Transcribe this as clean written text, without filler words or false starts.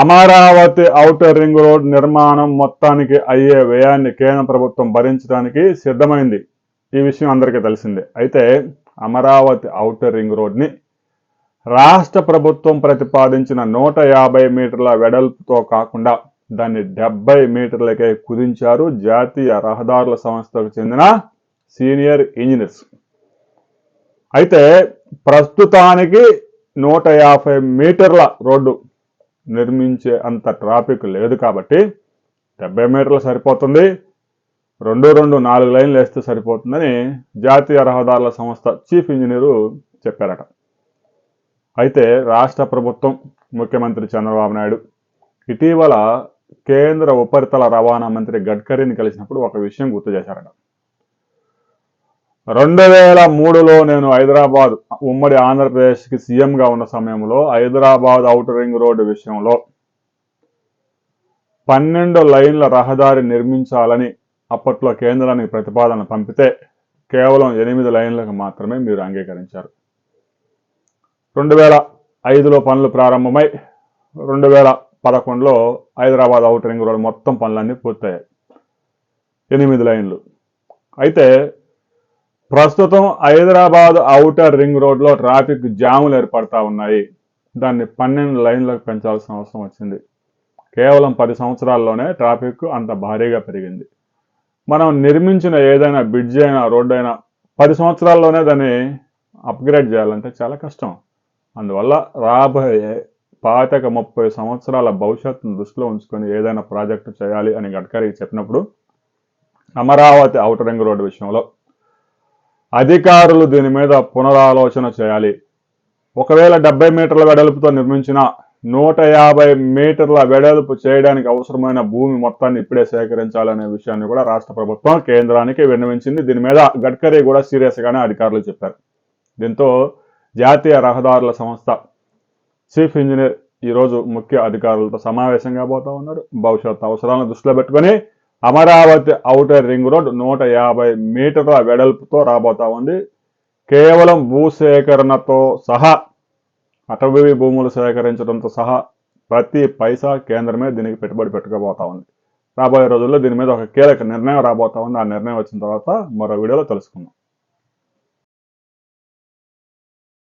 Amaravati outer ring road నిర్మాణం మొత్తానికి అయ్యే వ్యయాన్ని కేంద్ర ప్రభుత్వం భరించడానికి సిద్ధమైంది. ఈ విషయం అందరికీ తెలిసిందే. అయితే అమరావతి ఔటర్ రింగ్ రోడ్ని రాష్ట్ర ప్రభుత్వం ప్రతిపాదించిన 150 మీటర్ల వెడల్పుతో కాకుండా దాన్ని 70 మీటర్లకే కుదించారు జాతీయ రహదారుల సంస్థకు చెందిన సీనియర్ ఇంజనీర్స్. అయితే ప్రస్తుతానికి 150 మీటర్ల రోడ్డు నిర్మించే అంత ట్రాఫిక్ లేదు కాబట్టి 70 మీటర్లు సరిపోతుంది, 4 లైన్లు వేస్తే సరిపోతుందని జాతీయ రహదారుల సంస్థ చీఫ్ ఇంజనీరు చెప్పారట. అయితే రాష్ట్ర ప్రభుత్వం ముఖ్యమంత్రి చంద్రబాబు నాయుడు ఇటీవల కేంద్ర ఉపరితల రవాణా మంత్రి గడ్కరీని కలిసినప్పుడు ఒక విషయం గుర్తు చేశారట. 2003లో నేను హైదరాబాద్ ఉమ్మడి ఆంధ్రప్రదేశ్కి సీఎంగా ఉన్న సమయంలో హైదరాబాద్ ఔటర్ రింగ్ రోడ్డు విషయంలో 12 లైన్ల రహదారి నిర్మించాలని అప్పట్లో కేంద్రానికి ప్రతిపాదన పంపితే కేవలం 8 లైన్లకు మాత్రమే మీరు అంగీకరించారు. 2005లో పనులు ప్రారంభమై 2011లో హైదరాబాద్ ఔటర్ రింగ్ రోడ్ మొత్తం పనులన్నీ పూర్తయ్యాయి, 8 లైన్లు. అయితే ప్రస్తుతం హైదరాబాద్ ఔటర్ రింగ్ రోడ్లో ట్రాఫిక్ జాములు ఏర్పడతా ఉన్నాయి. దాన్ని 12 లైన్లకు పెంచాల్సిన అవసరం వచ్చింది. కేవలం 10 సంవత్సరాల్లోనే ట్రాఫిక్ అంత భారీగా పెరిగింది. మనం నిర్మించిన ఏదైనా బ్రిడ్జ్ అయినా రోడ్డు అయినా 10 సంవత్సరాల్లోనే దాన్ని అప్గ్రేడ్ చేయాలంటే చాలా కష్టం. అందువల్ల రాబోయే 25-30 సంవత్సరాల భవిష్యత్తును దృష్టిలో ఉంచుకొని ఏదైనా ప్రాజెక్టు చేయాలి అని గడ్కరీ చెప్పినప్పుడు అమరావతి ఔటర్ రింగ్ రోడ్డు విషయంలో అధికారులు దీని మీద పునరాలోచన చేయాలి. ఒకవేళ 70 మీటర్ల వెడల్పుతో నిర్మించిన 150 మీటర్ల వెడల్పు చేయడానికి అవసరమైన భూమి మొత్తాన్ని ఇప్పుడే సేకరించాలనే విషయాన్ని కూడా రాష్ట్ర ప్రభుత్వం కేంద్రానికి విన్నవించింది. దీని మీద గడ్కరీ కూడా సీరియస్గానే అధికారులు చెప్పారు. దీంతో జాతీయ రహదారుల సంస్థ చీఫ్ ఇంజనీర్ ఈరోజు ముఖ్య అధికారులతో సమావేశం కాబోతా ఉన్నారు. భవిష్యత్ అవసరాలను దృష్టిలో పెట్టుకొని అమరావతి ఔటర్ రింగ్ రోడ్ 150 మీటర్ల వెడల్పుతో రాబోతా ఉంది. కేవలం భూసేకరణతో సహా అటవీ భూములు సేకరించడంతో సహా ప్రతి పైసా కేంద్రమే దీనికి పెట్టుబడి పెట్టుకోబోతా ఉంది. రాబోయే రోజుల్లో దీని మీద ఒక కీలక నిర్ణయం రాబోతా ఉంది. ఆ నిర్ణయం వచ్చిన తర్వాత మరో వీడియోలో తెలుసుకుందాం.